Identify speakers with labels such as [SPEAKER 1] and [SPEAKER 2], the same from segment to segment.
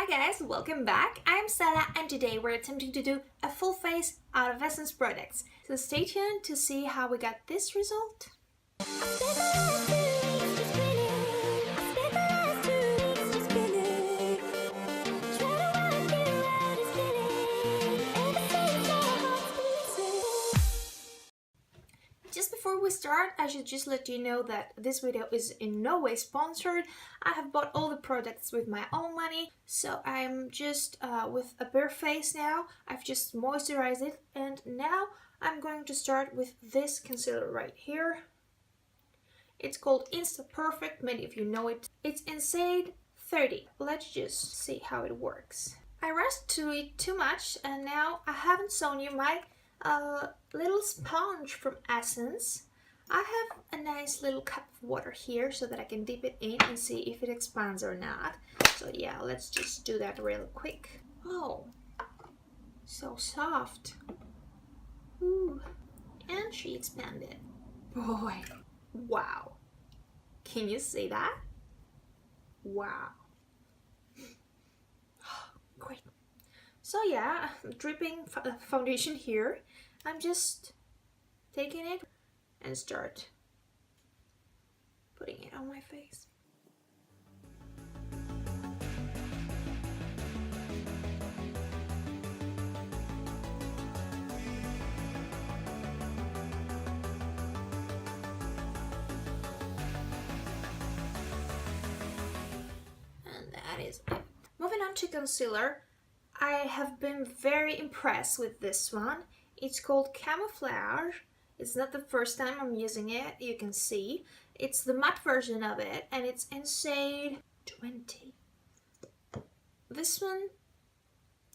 [SPEAKER 1] Hi guys, welcome back. I'm Stella and today we're attempting to do a full face out of Essence products. So stay tuned to see how we got this result. Just before we start, I should just let you know that this video is in no way sponsored. I have bought all the products with my own money, so I'm just with a bare face now. I've just moisturized it, and now I'm going to start with this concealer right here. It's called Insta Perfect, many of you know it. It's in shade 30. Let's just see how it works. I rushed to it too much, and now I haven't shown you my little sponge from Essence. I have a nice little cup of water here so that I can dip it in and see if it expands or not. So yeah, let's just do that real quick. Oh, so soft. Ooh, and she expanded. Boy, wow. Can you see that? Wow. Great. So yeah, dripping foundation here. I'm just taking it and start putting it on my face. And that is it. Moving on to concealer. I have been very impressed with this one. It's called Camouflage. It's not the first time I'm using it, you can see. It's the matte version of it, and it's in shade 20. This one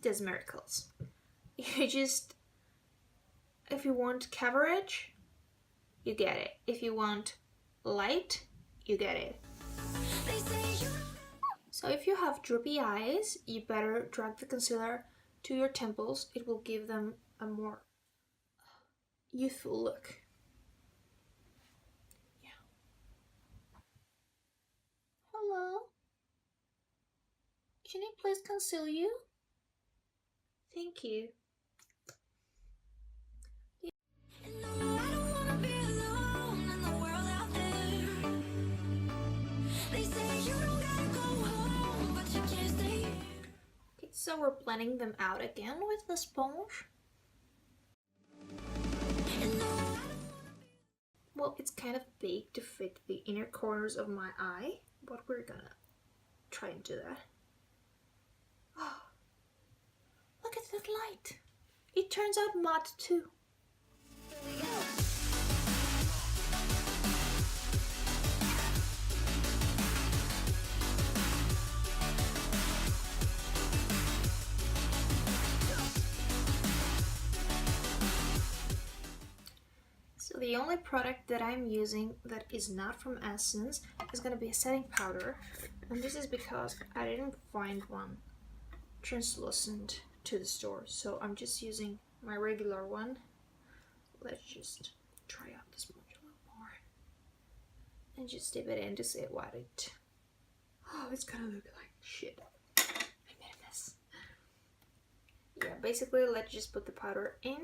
[SPEAKER 1] does miracles. You just, if you want coverage, you get it. If you want light, you get it. So if you have droopy eyes, you better drag the concealer to your temples. It will give them a more youthful look. Yeah. Hello? Can I please conceal you? Thank you. So we're blending them out again with the sponge. Well, it's kind of big to fit the inner corners of my eye, but we're gonna try and do that. Oh, look at that light. It turns out matte too. So the only product that I'm using that is not from Essence is going to be a setting powder, and this is because I didn't find one translucent to the store, so I'm just using my regular one. Let's just try out the sponge a little more and just dip it in to see what it... Oh, it's gonna look like shit. I made a mess. Yeah, basically let's just put the powder in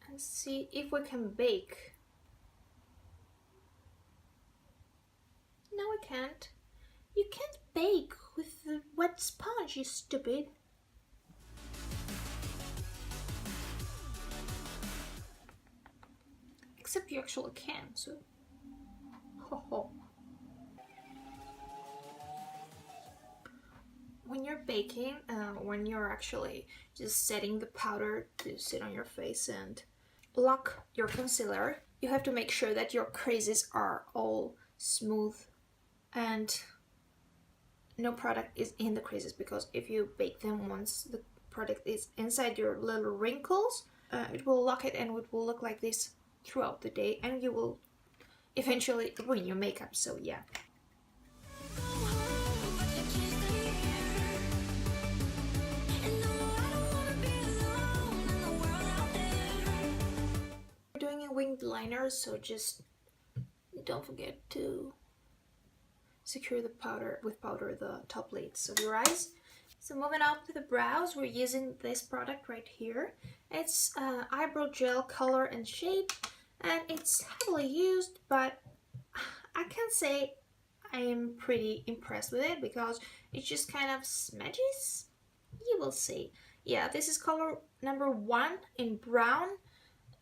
[SPEAKER 1] and see if we can bake. No, we can't. You can't bake with the wet sponge, you stupid. Except you actually can, so... Ho ho. When you're baking, when you're actually just setting the powder to sit on your face and lock your concealer, you have to make sure that your creases are all smooth and no product is in the creases, because if you bake them once the product is inside your little wrinkles, it will lock it and it will look like this throughout the day, and you will eventually ruin your makeup. So yeah. We're doing a winged liner, so just don't forget to secure the powder the top lids of your eyes. So moving on to the brows, we're using this product right here. It's Eyebrow Gel color and shape, and it's heavily used, but I can say I am pretty impressed with it because it just kind of smudges. You will see. Yeah, this is color number 1 in brown.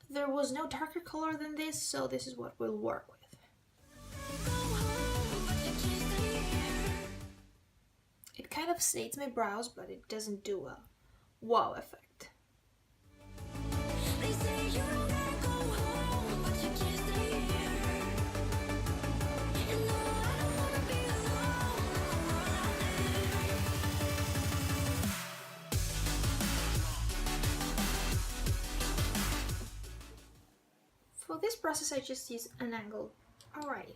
[SPEAKER 1] There was no darker color than this, so this is what we'll work with. It kind of shades my brows, but it doesn't do a wow effect. For this process, I just use an angle. Alright,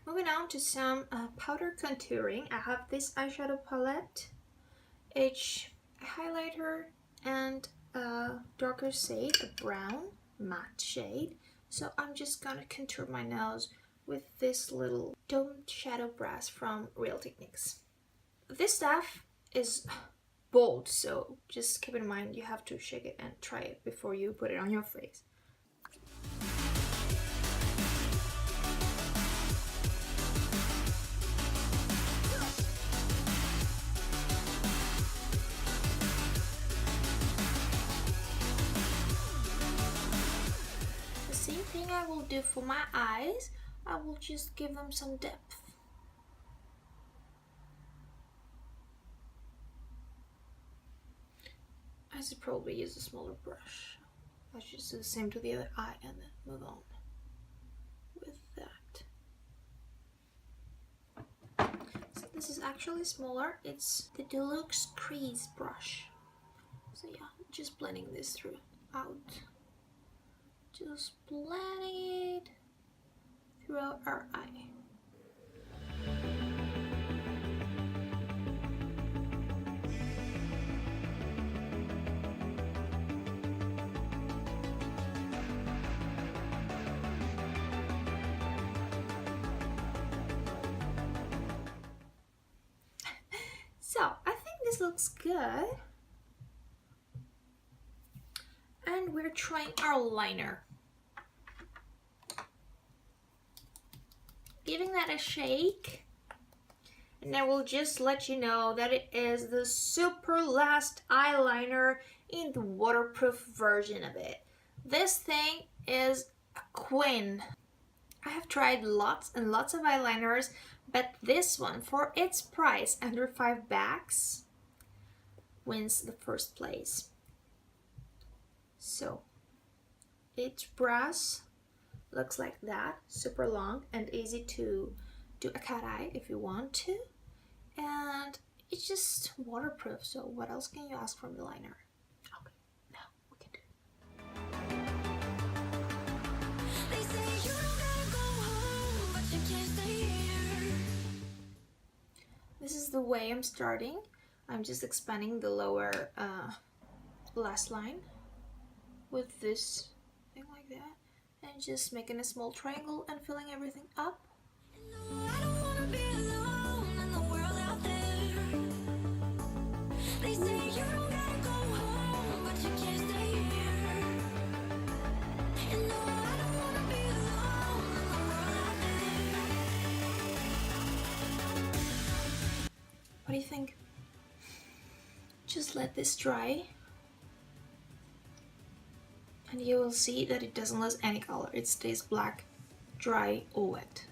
[SPEAKER 1] moving on to some powder contouring. I have this eyeshadow palette, each highlighter, and a darker shade, a brown matte shade. So I'm just gonna contour my nose with this little domed shadow brush from Real Techniques. This stuff is bold, so just keep in mind you have to shake it and try it before you put it on your face. The same thing I will do for my eyes. I will just give them some depth. I should probably use a smaller brush. I should do the same to the other eye and then move on with that. So this is actually smaller. It's the Deluxe Crease brush. So yeah, just blending this out. Just blending it throughout our eye. So I think this looks good. And we're trying our liner. Giving that a shake. And I will just let you know that it is the super last eyeliner in the waterproof version of it. This thing is a queen. I have tried lots and lots of eyeliners, but this one, for its price, under $5, wins the first place. So, each brush looks like that, super long and easy to do a cat eye if you want to. And it's just waterproof, so what else can you ask from the liner? Okay, now we can do it. This is the way I'm starting. I'm just expanding the lower lash line with this thing like that, and just making a small triangle and filling everything up. What do you think? Just let this dry and you will see that it doesn't lose any color. It stays black, dry or wet.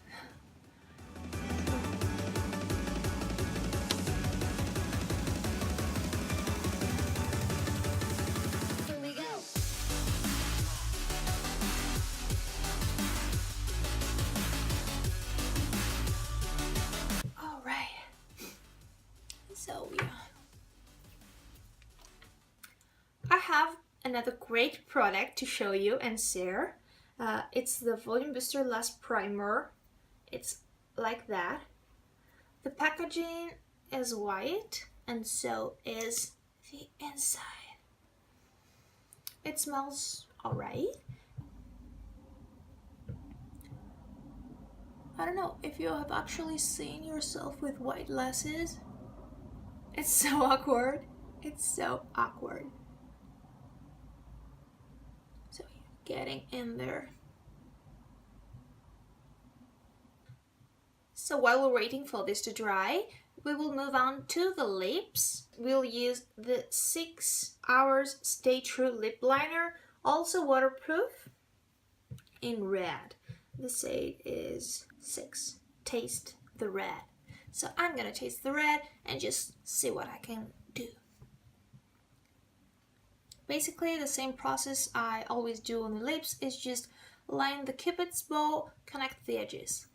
[SPEAKER 1] Here we go. All right. So yeah, I have another great product to show you and share. It's the Volume Booster Lash Primer. It's like that. The packaging is white and so is the inside. It smells alright. I don't know if you have actually seen yourself with white lashes. It's so awkward. It's so awkward. So getting in there. So while we're waiting for this to dry, we will move on to the lips. We'll use the 6 Hours Stay True Lip Liner, also waterproof, in red. The shade is 6. Taste the red. So I'm gonna taste the red and just see what I can do. Basically the same process I always do on the lips is just line the cupid's bow, connect the edges.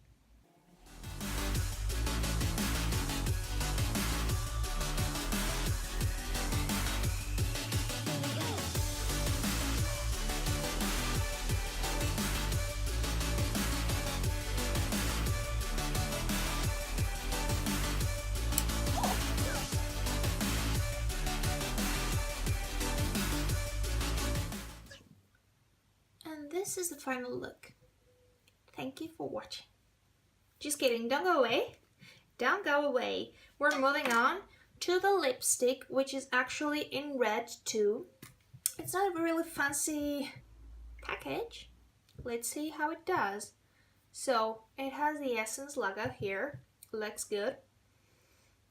[SPEAKER 1] This is the final look. Thank you for watching. Just kidding, don't go away. Don't go away. We're moving on to the lipstick, which is actually in red too. It's not a really fancy package. Let's see how it does. So it has the Essence logo here. Looks good.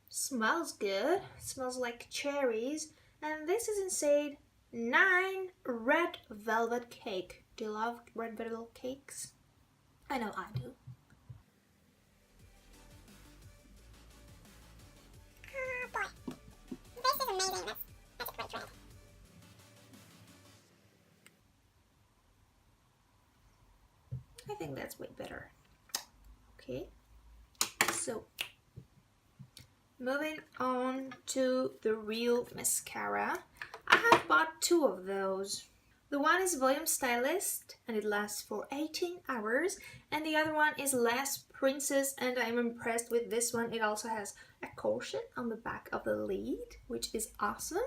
[SPEAKER 1] Smells good. Smells like cherries. And this is in shade 9 Red Velvet Cake. Do you love red velvet cakes? I know I do.
[SPEAKER 2] Oh boy. This is amazing. That's a great trend.
[SPEAKER 1] I think that's way better. Okay. So, moving on to the real mascara. I have bought 2 of those. The one is Volume Stylist and it lasts for 18 hours, and the other one is Lash Princess, and I'm impressed with this one. It also has a caution on the back of the lid, which is awesome.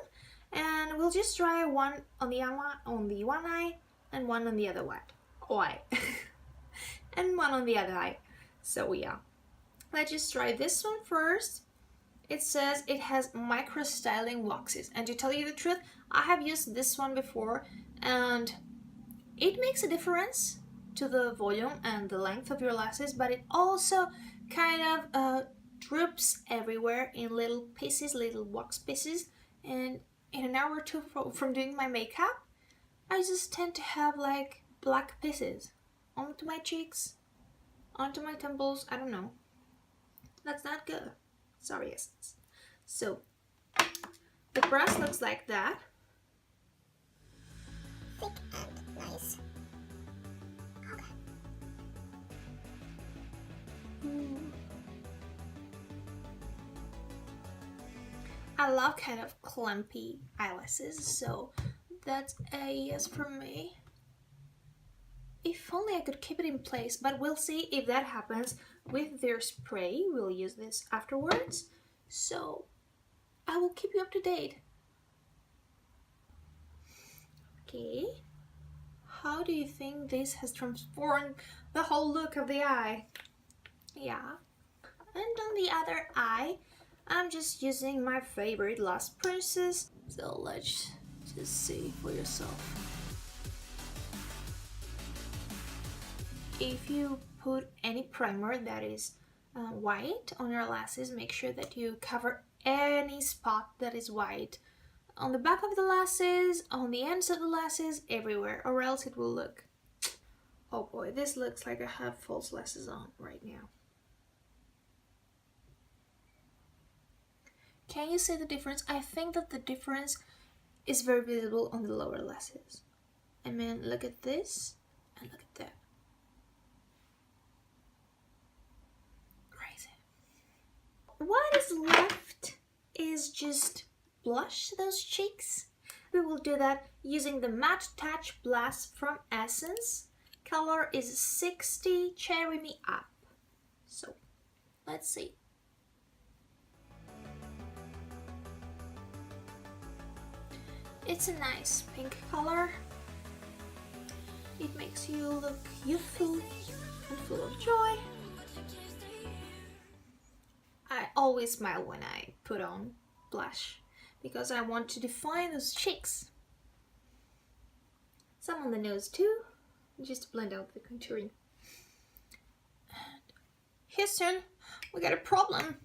[SPEAKER 1] And we'll just try one on the one eye and one on the other eye. And one on the other eye. So yeah, let's just try this one first. It says it has micro styling waxes, and to tell you the truth, I have used this one before and it makes a difference to the volume and the length of your lashes, but it also kind of drips everywhere in little pieces, little wax pieces, and in an hour or two from doing my makeup, I just tend to have like black pieces onto my cheeks, onto my temples. I don't know. That's not good. Sorry, Essence. So the brush looks like that.
[SPEAKER 2] Thick and nice. Okay.
[SPEAKER 1] I love kind of clumpy eyelashes, so that's a yes from me. If only I could keep it in place, but we'll see if that happens with their spray. We'll use this afterwards, so I will keep you up to date. Okay, how do you think this has transformed the whole look of the eye? Yeah, and on the other eye, I'm just using my favorite Lash Princess, so let's just see for yourself. If you put any primer that is white on your lashes, make sure that you cover any spot that is white on the back of the lashes, on the ends of the lashes, everywhere, or else it will look, oh boy, this looks like I have false lashes on right now. Can you see the difference? I think that the difference is very visible on the lower lashes. I mean, look at this and look at that. What is left is just blush those cheeks. We will do that using the Matte Touch Blush from Essence. Color is 60 Cherry Me Up. So, let's see. It's a nice pink color. It makes you look youthful and full of joy. always smile when I put on blush because I want to define those cheeks. Some on the nose too, just to blend out the contouring. And Houston, we got a problem.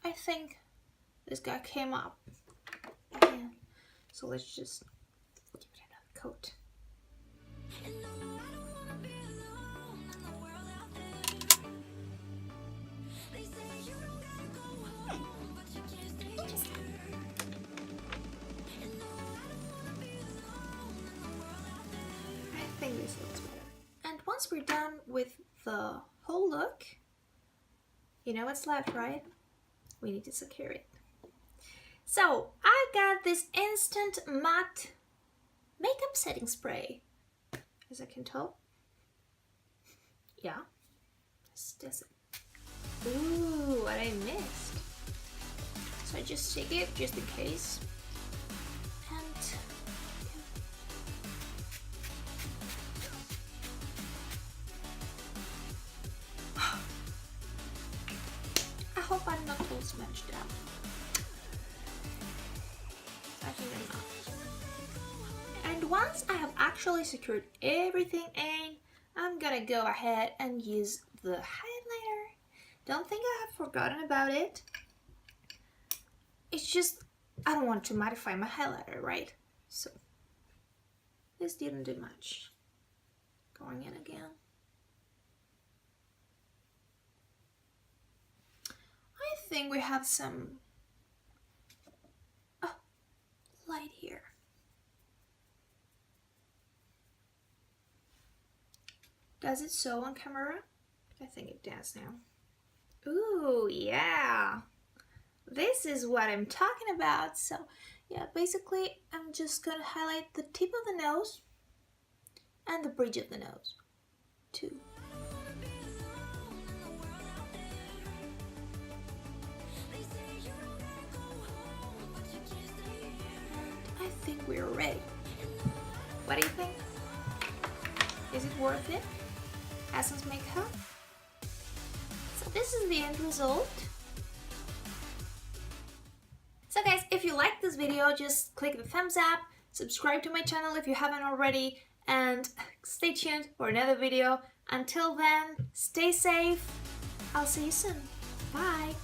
[SPEAKER 1] I think this guy came up again. So let's just give it another coat. I think this looks better. And once we're done with the whole look, you know what's left, right? We need to secure it. So I got this instant matte makeup setting spray, as I can tell. Yeah, this does it. Ooh, what I missed. So I just take it just in case. And I hope I'm not all smashed out. I think I'm not. And once I have actually secured everything in, I'm gonna go ahead and use the highlighter. Don't think I have forgotten about it. It's just, I don't want to mattify my highlighter, right? So, this didn't do much. Going in again. I think we have some light here. Does it show on camera? I think it does now. Ooh, yeah. This is what I'm talking about. So, yeah, basically, I'm just gonna highlight the tip of the nose and the bridge of the nose, too. I think we're ready. What do you think? Is it worth it? Essence makeup? So this is the end result. So guys, if you liked this video, just click the thumbs up, subscribe to my channel if you haven't already, and stay tuned for another video. Until then, stay safe. I'll see you soon. Bye.